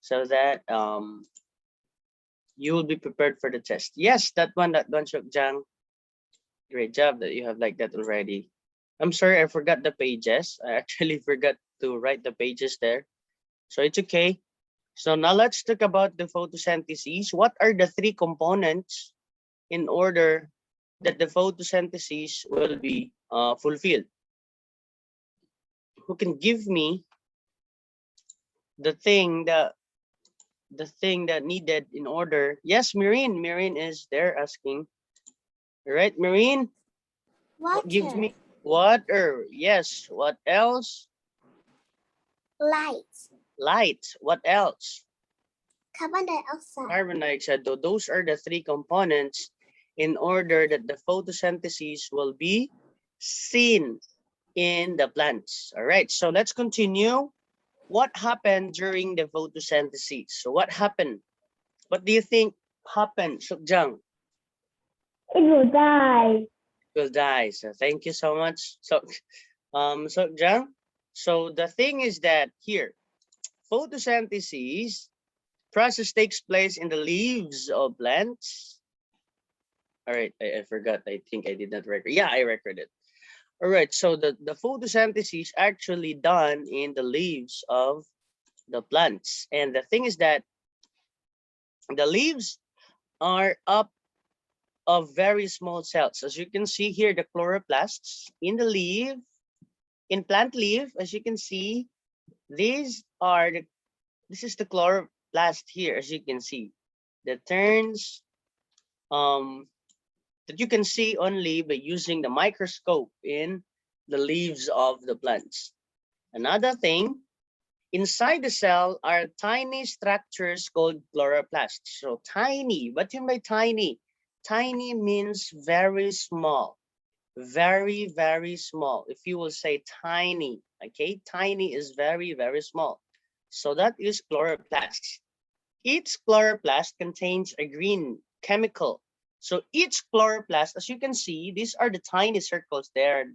so that you will be prepared for the test. Yes, that one, Shokjang. Great job that you have like that already. I'm sorry, I forgot the pages. I actually forgot to write the pages there. So it's okay. So now let's talk about the photosynthesis. What are the three components in order that the photosynthesis will be fulfilled? Who can give me the thing that needed in order? Yes, Marine is there asking. All right, Marine, give Water. me water. Yes, what else? Light. Light. What else? Carbon dioxide. Carbon dioxide. Those are the three components in order that the photosynthesis will be seen in the plants. All right, so let's continue. What happened during the photosynthesis? So what happened? What do you think happened, Sukjang? It will die. Will die. So thank you so much. So Sukjang. So the thing is that here, photosynthesis process takes place in the leaves of plants. All right, I forgot. I think I did not record. Yeah, I recorded. All right, so the photosynthesis actually done in the leaves of the plants. And the thing is that the leaves are up of very small cells. As you can see here, the chloroplasts in the leaf, in plant leaf, as you can see, this is the chloroplast here, as you can see. The turns that you can see only by using the microscope in the leaves of the plants. Another thing, inside the cell are tiny structures called chloroplasts. So tiny, what do you mean by tiny? Tiny means very small, very, very small. If you will say tiny, okay, tiny is very, very small. So that is chloroplast. Each chloroplast contains a green chemical. So each chloroplast, as you can see, these are the tiny circles there.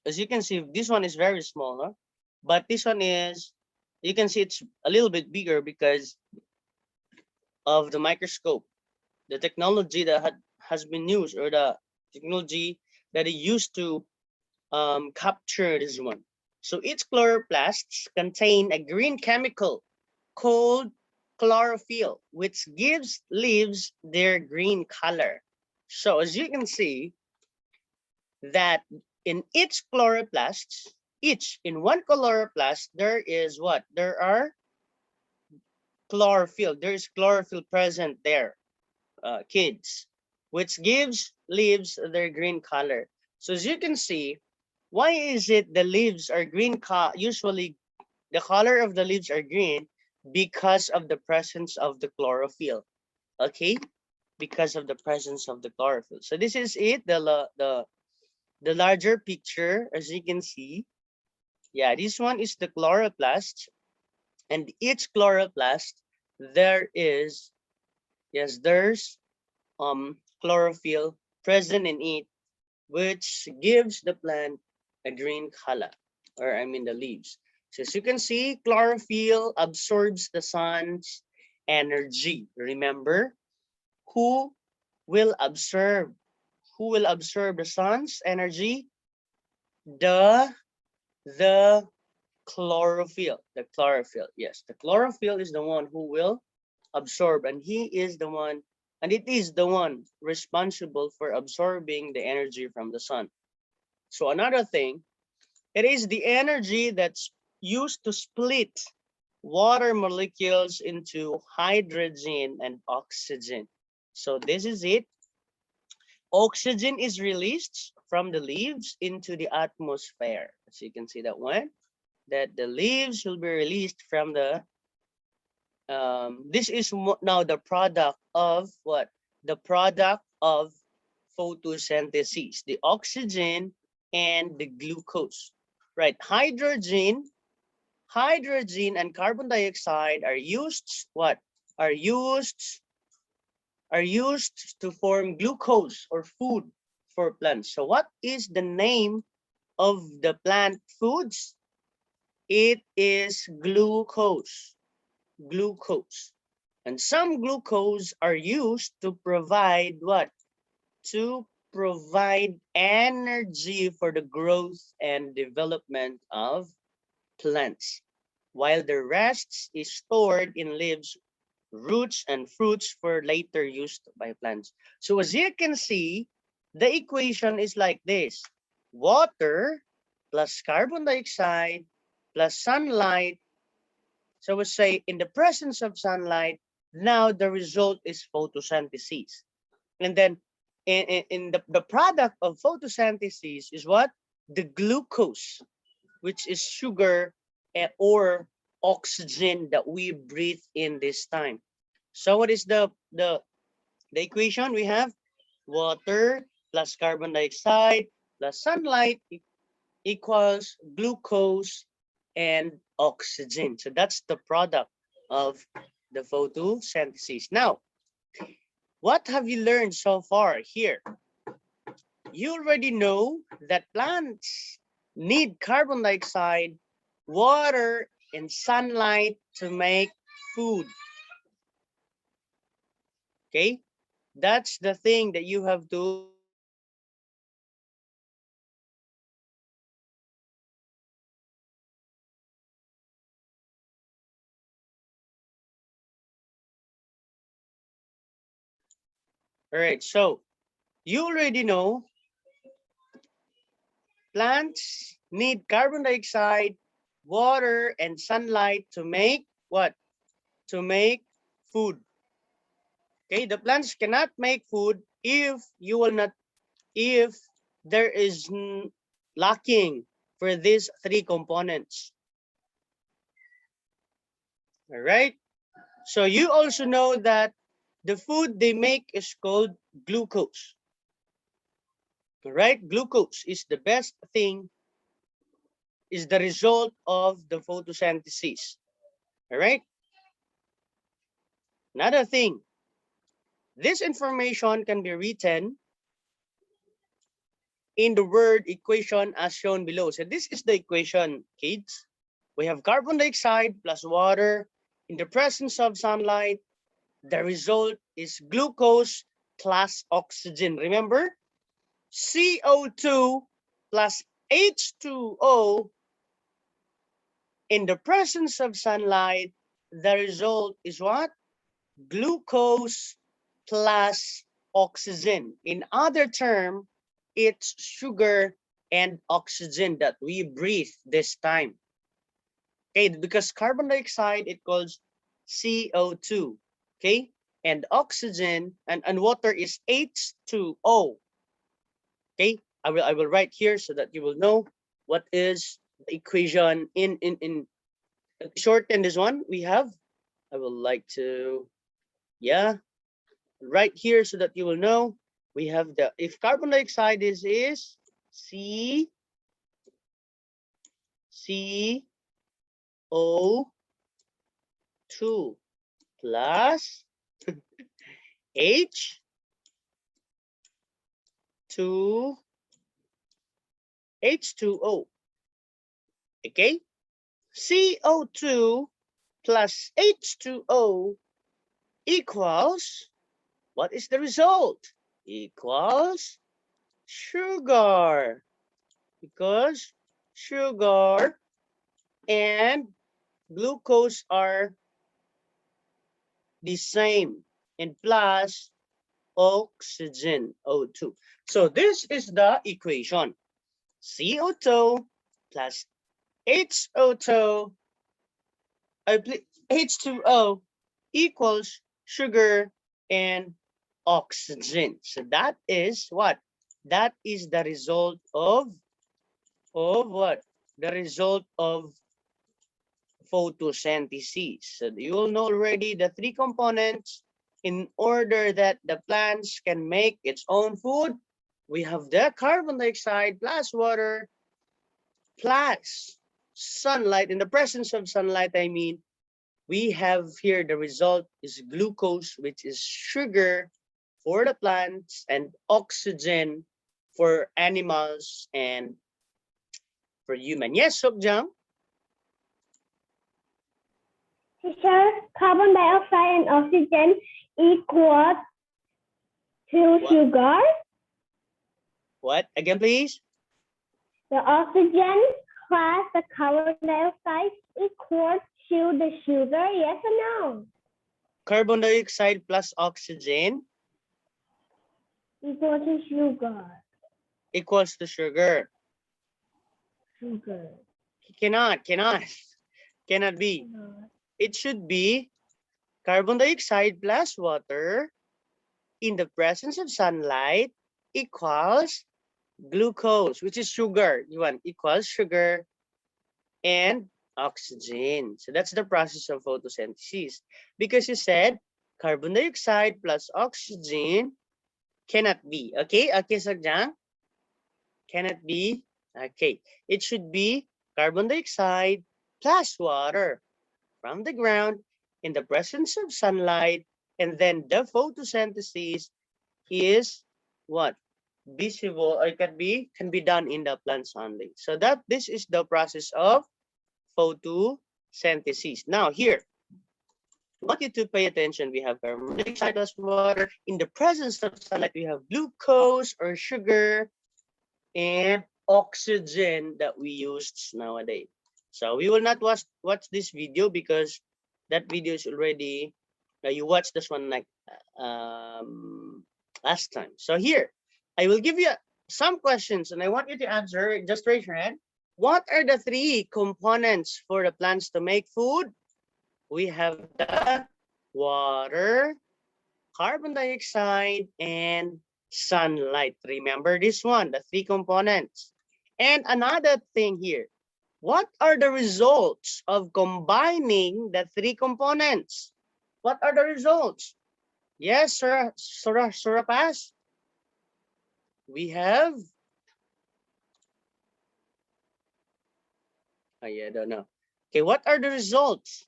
As you can see, this one is very small, no? But this one is, you can see it's a little bit bigger because of the microscope. The technology that has been used, or the technology that is used to capture this one. So each chloroplasts contain a green chemical called chlorophyll, which gives leaves their green color. So as you can see that in each chloroplast, in one chloroplast, there is what? There are chlorophyll. There is chlorophyll present there, kids, which gives leaves their green color. So as you can see, why is it the leaves are green? Usually the color of the leaves are green because of the presence of the chlorophyll. Okay, because of the presence of the chlorophyll. So this is it, the larger picture, as you can see. Yeah, this one is the chloroplast, and each chloroplast there is, yes, there's chlorophyll present in it, which gives the plant a green color, or I mean the leaves. So as you can see, chlorophyll absorbs the sun's energy. Remember, who will absorb the sun's energy? The chlorophyll. The chlorophyll. Yes, the chlorophyll is the one who will absorb, and it is the one responsible for absorbing the energy from the sun. So another thing, it is the energy that's used to split water molecules into hydrogen and oxygen. So this is it. Oxygen is released from the leaves into the atmosphere. As you can see that one, that the leaves will be released from the, this is now the product of what? The product of photosynthesis, the oxygen and the glucose, right? Hydrogen and carbon dioxide are used, what? Are used to form glucose or food for plants. So what is the name of the plant foods? It is glucose. glucose. And some glucose are used to provide what? To provide energy for the growth and development of plants, while the rest is stored in leaves, roots, and fruits for later use by plants. So as you can see, the equation is like this: water plus carbon dioxide plus sunlight. So we say in the presence of sunlight, now the result is photosynthesis. And then in the product of photosynthesis is what? The glucose, which is sugar or oxygen that we breathe in this time. So what is the equation? We have water plus carbon dioxide plus sunlight equals glucose and oxygen. So that's the product of the photosynthesis. Now, what have you learned so far here? You already know that plants need carbon dioxide, water, and sunlight to make food. Okay, that's the thing that you have to all right. So you already know plants need carbon dioxide, water, and sunlight to make what? To make food. Okay, the plants cannot make food if you will not, if there is lacking for these three components. All right. So you also know that the food they make is called glucose. All right. Glucose is the best thing, is the result of the photosynthesis. All right. Another thing, this information can be written in the word equation as shown below. So this is the equation, kids. We have carbon dioxide plus water in the presence of sunlight. The result is glucose plus oxygen. Remember, CO2 plus H2O in the presence of sunlight. The result is what? Glucose plus oxygen. In other term, it's sugar and oxygen that we breathe this time. Okay, because carbon dioxide, it calls CO2. Okay, and oxygen and water is H2O. Okay, I will write here so that you will know what is the equation in shorten this one. We have, I will like to, yeah, right here so that you will know. We have the, if carbon dioxide is CO2 plus H2 H2O. Okay, CO2 plus H2O equals, what is the result? Equals sugar. Because sugar and glucose are the same, and plus oxygen, O2. So this is the equation. CO2 plus HO2, H2O equals sugar and oxygen. So that is what? That is the result of what? The result of photosynthesis. So you will know already the three components. In order that the plants can make its own food, we have the carbon dioxide plus water plus sunlight. In the presence of sunlight, I mean, we have here the result is glucose, which is sugar for the plants, and oxygen for animals and for human. Yes, Sokjam? Teacher, carbon dioxide and oxygen equal to What? sugar. What? Again, please. The oxygen plus the carbon dioxide equals to the sugar. Yes or no? Carbon dioxide plus oxygen Equal to sugar. equals to sugar. Sugar. Cannot be. It should be carbon dioxide plus water in the presence of sunlight equals glucose, which is sugar. You want equals sugar and oxygen. So that's the process of photosynthesis. Because you said carbon dioxide plus oxygen cannot be. Okay, okay, Sagjang? Cannot be. Okay, it should be carbon dioxide plus water from the ground in the presence of sunlight, and then the photosynthesis is what? Visible, or can be done in the plants only. So that this is the process of photosynthesis. Now here, I want you to pay attention. We have carbon dioxide plus water. In the presence of sunlight, we have glucose or sugar and oxygen that we used nowadays. So we will not watch this video because that video is already, you watched this one like last time. So here, I will give you some questions and I want you to answer. Just raise your hand. What are the three components for the plants to make food? We have the water, carbon dioxide, and sunlight. Remember this one, the three components. And another thing here, what are the results of combining the three components? What are the results? Yes, sir, Surapas. We have, oh yeah, I don't know. Okay, what are the results?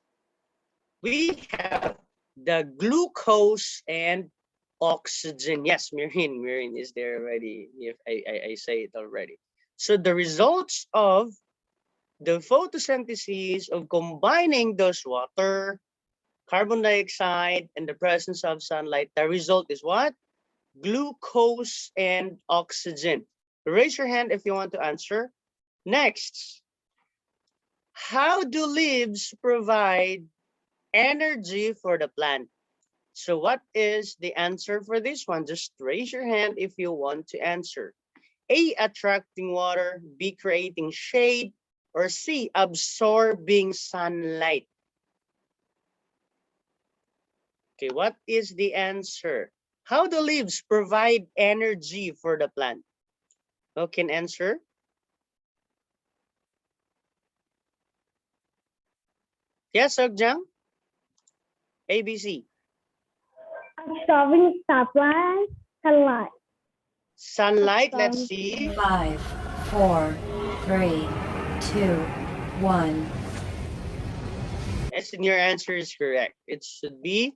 We have the glucose and oxygen. Yes, Mirin is there already. If I say it already. So the results of the photosynthesis of combining those water, carbon dioxide, and the presence of sunlight, the result is what? Glucose and oxygen. Raise your hand if you want to answer. Next, how do leaves provide energy for the plant? So what is the answer for this one? Just raise your hand if you want to answer. A, attracting water, B, creating shade, or C, absorbing sunlight. Okay, what is the answer? How do leaves provide energy for the plant? Who can answer? Yes, Sogjang? A, B, C. Absorbing sunlight. Sunlight, let's see. 5, 4, 3, 2, 1. Yes, and your answer is correct. It should be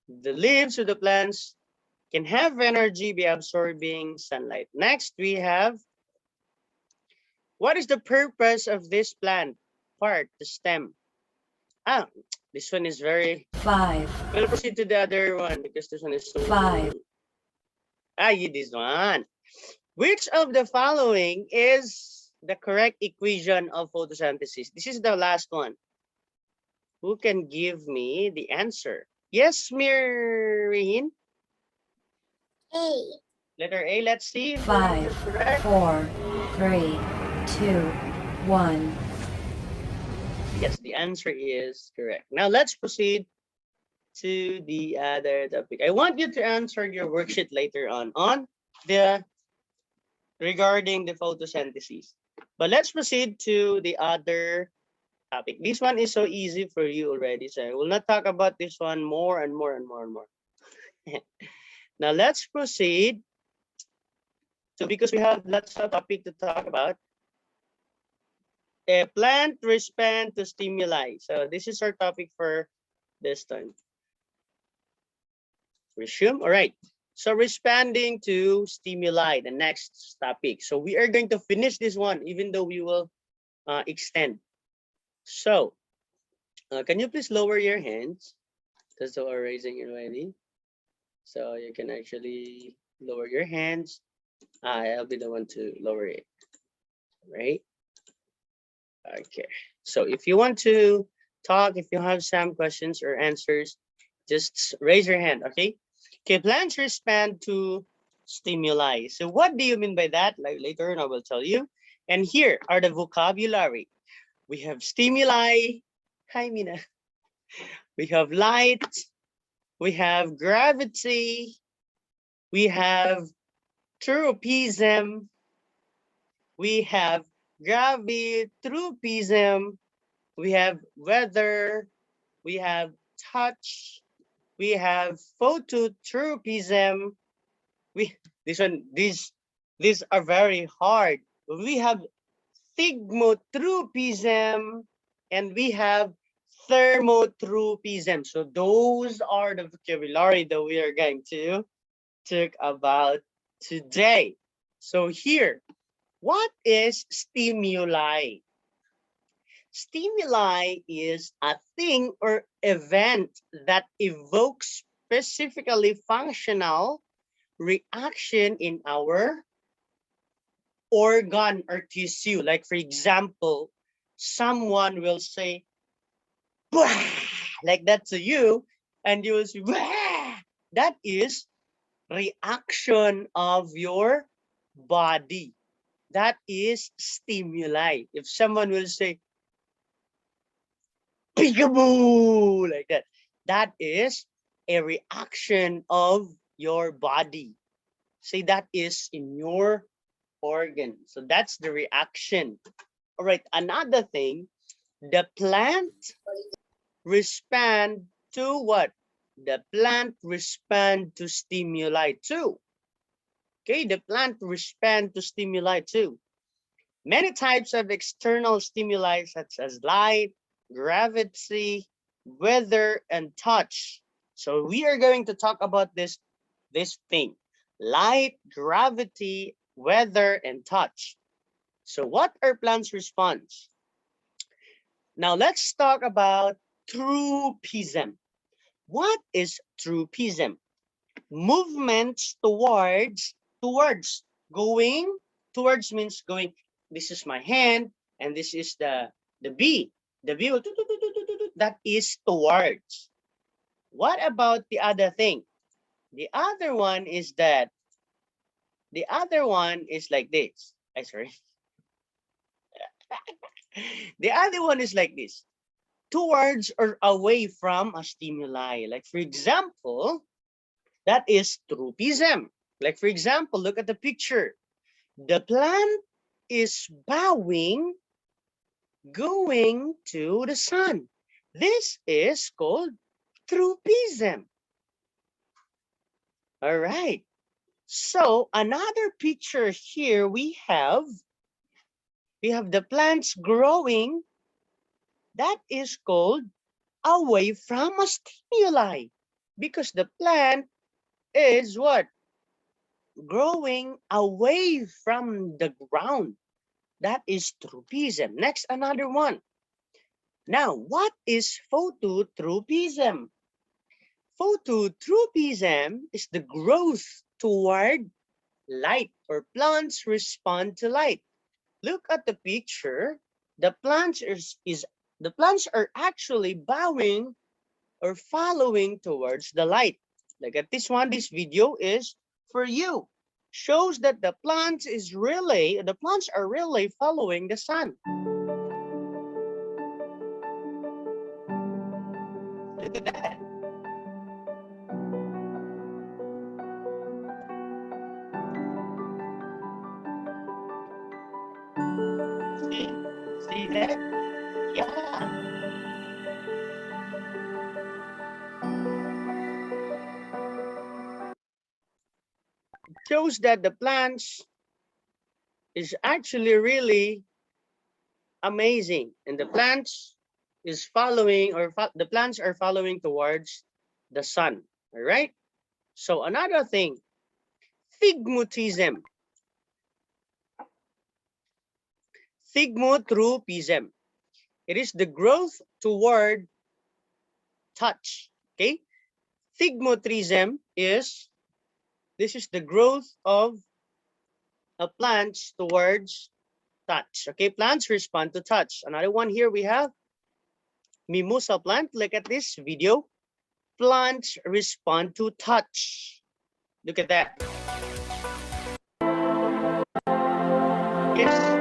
the leaves of the plants can have energy by absorbing sunlight. Next, we have, what is the purpose of this plant part, the stem? Ah, this one is very, 5, we'll proceed to the other one because this one is so, 5. This one. Which of the following is the correct equation of photosynthesis? This is the last one. Who can give me the answer? Yes, Mirin? A. Letter A, let's see. if 5, it's correct. 4, 3, 2, 1. Yes, the answer is correct. Now let's proceed to the other topic. I want you to answer your worksheet later on the regarding the photosynthesis. But let's proceed to the other topic. This one is so easy for you already, so I will not talk about this one more and more and more and more. Now let's proceed. So because we have lots of topic to talk about, a plant respond to stimuli. So this is our topic for this time. Resume. All right. So responding to stimuli, the next topic. So we are going to finish this one, even though we will extend. So Can you please lower your hands? Those who are raising it already. So you can actually lower your hands. I'll be the one to lower it, right? Okay. So if you want to talk, if you have some questions or answers, just raise your hand, okay? Okay, plants respond to stimuli. So what do you mean by that? Like later on, I will tell you. And here are the vocabulary. We have stimuli. Hi, Mina. We have light. We have gravity. We have tropism. We have gravitropism. We have weather. We have touch. We have phototropism. We these are very hard. We have thigmotropism and we have thermotropism. So those are the vocabulary that we are going to talk about today. So here, what is stimuli? Stimuli is a thing or event that evokes specifically functional reaction in our organ or tissue. Like for example, someone will say, "Bah!" like that to you, and you will say, "Bah!" That is reaction of your body. That is stimuli. If someone will say, "Peekaboo!" like that, that is a reaction of your body. Say that is in your organ. So that's the reaction. All right, another thing, the plant respond to what? The plant respond to stimuli too. Okay, the plant respond to stimuli too. Many types of external stimuli such as light, gravity, weather, and touch. So we are going to talk about this thing. Light, gravity, weather, and touch. So what are plants' response? Now let's talk about tropism. What is tropism? Movements going, towards means going, this is my hand, and this is the bee. The bee will that is towards. What about the other thing? The other one is that the other one is like this. I sorry. The other one is like this. Towards or away from a stimuli. Like for example, that is tropism. Like for example, look at the picture. The plant is bowing, going to the sun. This is called tropism. All right. So another picture here we have the plants growing. That is called away from a stimuli because the plant is what? Growing away from the ground. That is tropism. Next, another one. Now, what is phototropism? Phototropism is the growth toward light, or plants respond to light. Look at the picture. The plants the plants are actually bowing or following towards the light. Like at this one, this video is for you. Shows that the plants are really following the sun. Look at that. See that? Yeah. It shows that the plants is actually really amazing, and the plants is following, or the plants are following towards the sun. All right. So another thing, thigmotism. Thigmotropism. It is the growth toward touch. Okay, thigmotrism is the growth of plants towards touch. Okay, plants respond to touch. Another one here we have mimosa plant. Look at this video. Plants respond to touch. Look at that. Yes.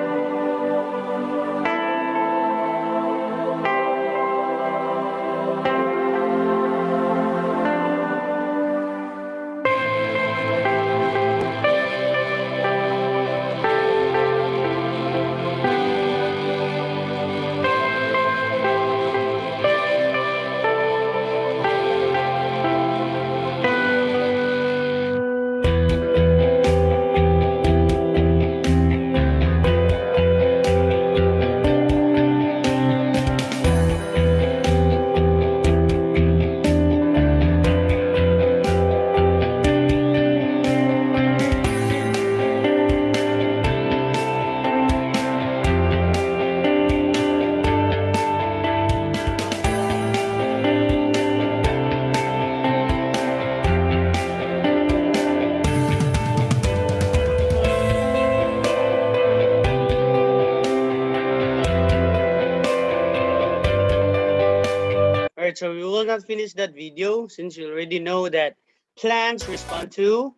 Alright, so we will not finish that video since you already know that plants respond to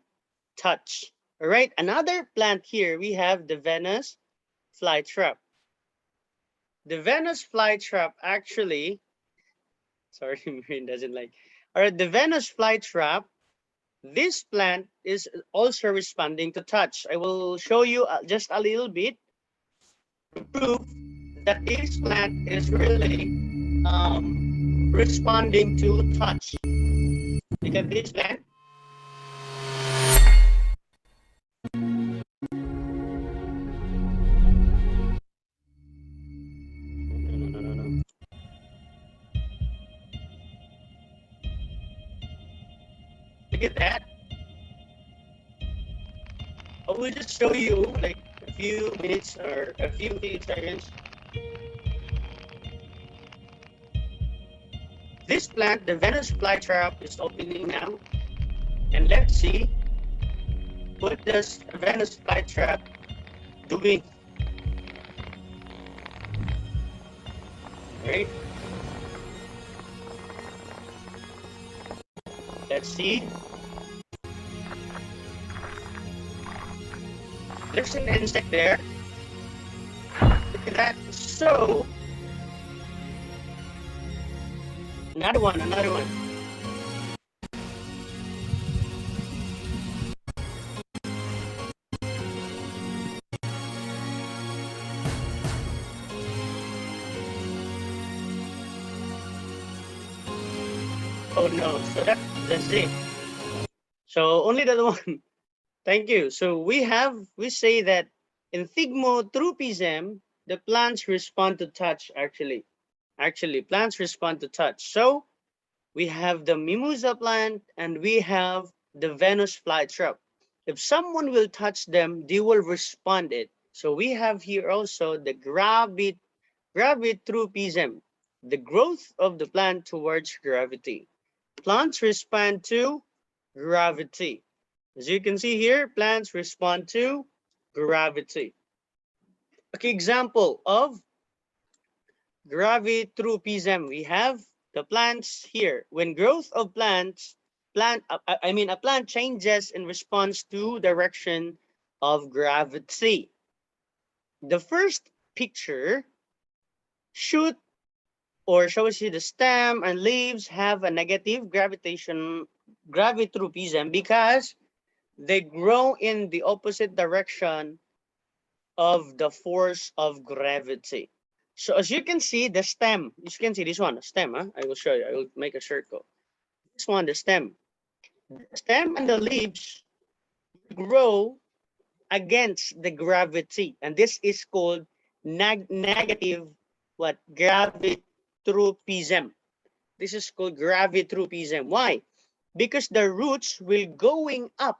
touch. Alright, another plant here, we have the Venus flytrap. The Venus flytrap actually, sorry, Marine doesn't like. Alright, the Venus flytrap, this plant is also responding to touch. I will show you just a little bit to prove that this plant is really responding to touch. Look at this plant. No. Look at that. I will just show you like a few minutes or a few seconds. This plant, the Venus flytrap, is opening now. And let's see what does the Venus flytrap doing. Right? Let's see. There's an insect there. Look at that. So, another one. Oh no, so that's it. So only that one. Thank you. So we say that in thigmotropism, the plants respond to touch actually. Actually, plants respond to touch. So we have the mimosa plant and we have the Venus flytrap. If someone will touch them, they will respond it. So we have here also the gravitropism, the growth of the plant towards gravity. Plants respond to gravity. As you can see here, plants respond to gravity. Okay, example of gravitropism. We have the plants here. When growth of a plant changes in response to direction of gravity. The first picture shows you the stem and leaves have a negative gravitropism because they grow in the opposite direction of the force of gravity. So as you can see, the stem, you can see this one, the stem, I will show you, I will make a circle. This one, the stem. The stem and the leaves grow against the gravity. And this is called negative gravitropism. This is called gravitropism. Why? Because the roots will going up,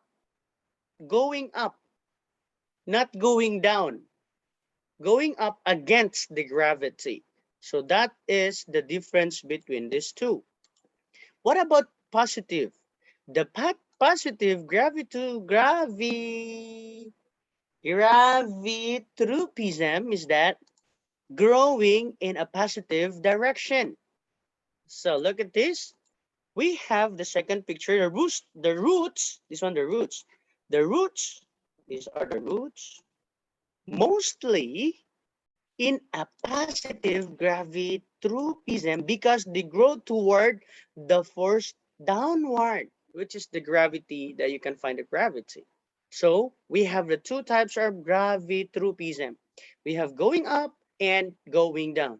not going down, going up against the gravity. So that is the difference between these two. What about positive? The positive gravitropism is that growing in a positive direction. So look at this. We have the second picture, the roots, this one, the roots. The roots, these are the roots, mostly in a positive gravitropism because they grow toward the force downward, which is the gravity that you can find the gravity. So we have the two types of gravitropism. We have going up and going down,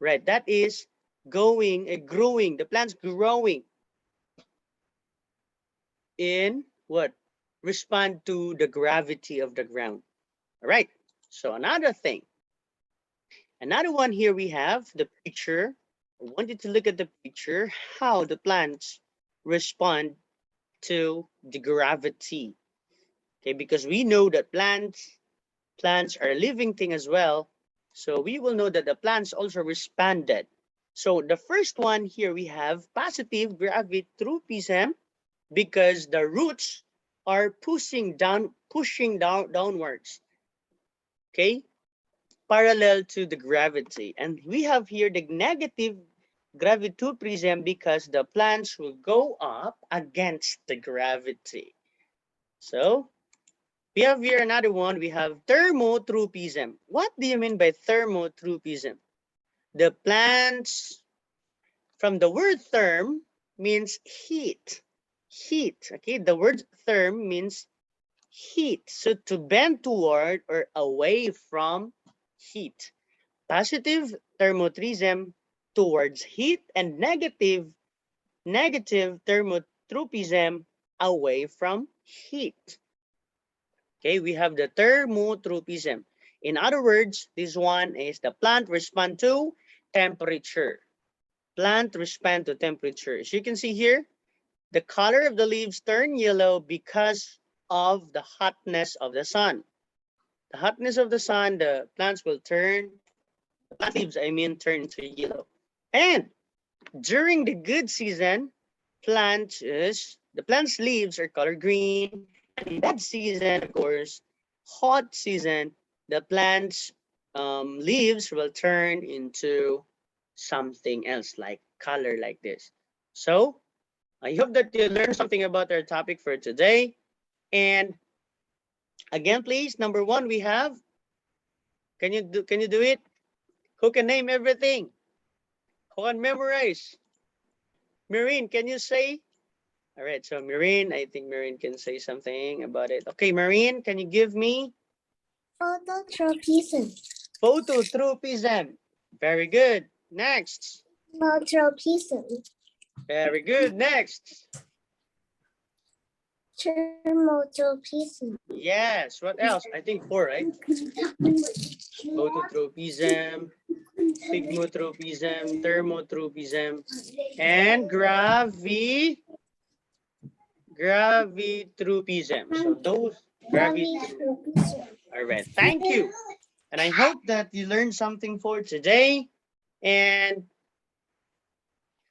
right? That is growing, the plant's growing in what? Respond to the gravity of the ground. All right. So another thing, another one here we have the picture. I want you to look at the picture, how the plants respond to the gravity. Okay, because we know that plants are a living thing as well. So we will know that the plants also responded. So the first one here we have positive gravitropism because the roots are pushing downwards. Okay, parallel to the gravity. And we have here the negative gravitropism because the plants will go up against the gravity. So we have here another one. We have thermotropism. What do you mean by thermotropism? The plants, from the word therm, means heat. Heat, okay? The word therm means heat. So to bend toward or away from heat. Positive thermotropism towards heat and negative thermotropism away from heat. Okay, we have the thermotropism. In other words, this one is the plant respond to temperature. Plant respond to temperature. As you can see here, the color of the leaves turn yellow because of the hotness of the sun. The hotness of the sun, the plants will turn, the plant leaves, I mean, turn to yellow. And during the good season, the plant's leaves are color green. And in bad season, of course, hot season, the plant's leaves will turn into something else, like color like this. So I hope that you learned something about our topic for today. And again, please, number one, we have, can you do it? Who can name everything? Who can memorize? Marine, can you say? All right, so Marine, I think Marine can say something about it. Okay, Marine, can you give me? Phototropism. Phototropism. Very good. Next. Mautropism. Very good. Next. Thermotropism. Yes. What else? I think 4, right? Phototropism, pigmotropism, thermotropism, and gravitropism. So those gravitropism. All right. Thank you. And I hope that you learned something for today. And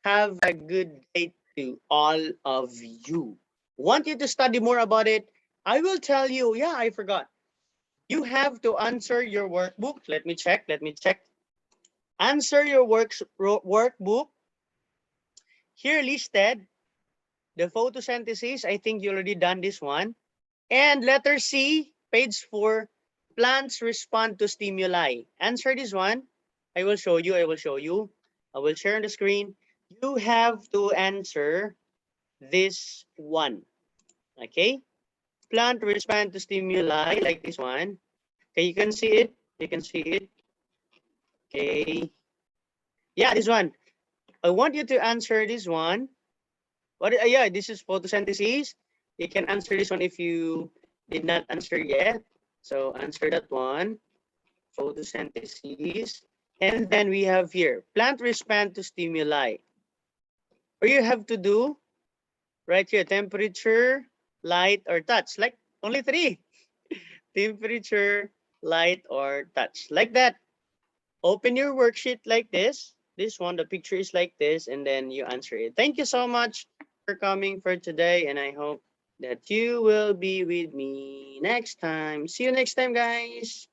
have a good day to all of you. Want you to study more about it? I will tell you. Yeah, I forgot. You have to answer your workbook. Let me check. Answer your workbook. Here listed, the photosynthesis. I think you already done this one. And letter C, page 4, plants respond to stimuli. Answer this one. I will show you. I will share on the screen. You have to answer this one. Okay? Plant respond to stimuli like this one. Okay, you can see it. Okay. Yeah, this one. I want you to answer this one. What? Yeah, this is photosynthesis. You can answer this one if you did not answer yet. So answer that one. Photosynthesis. And then we have here, plant respond to stimuli. Or you have to do right here, temperature, light, or touch. Like only 3. Temperature, light, or touch. Like that. Open your worksheet like this. this one, the picture is like this, and then you answer it. Thank you so much for coming for today, and I hope that you will be with me next time. See you next time, guys.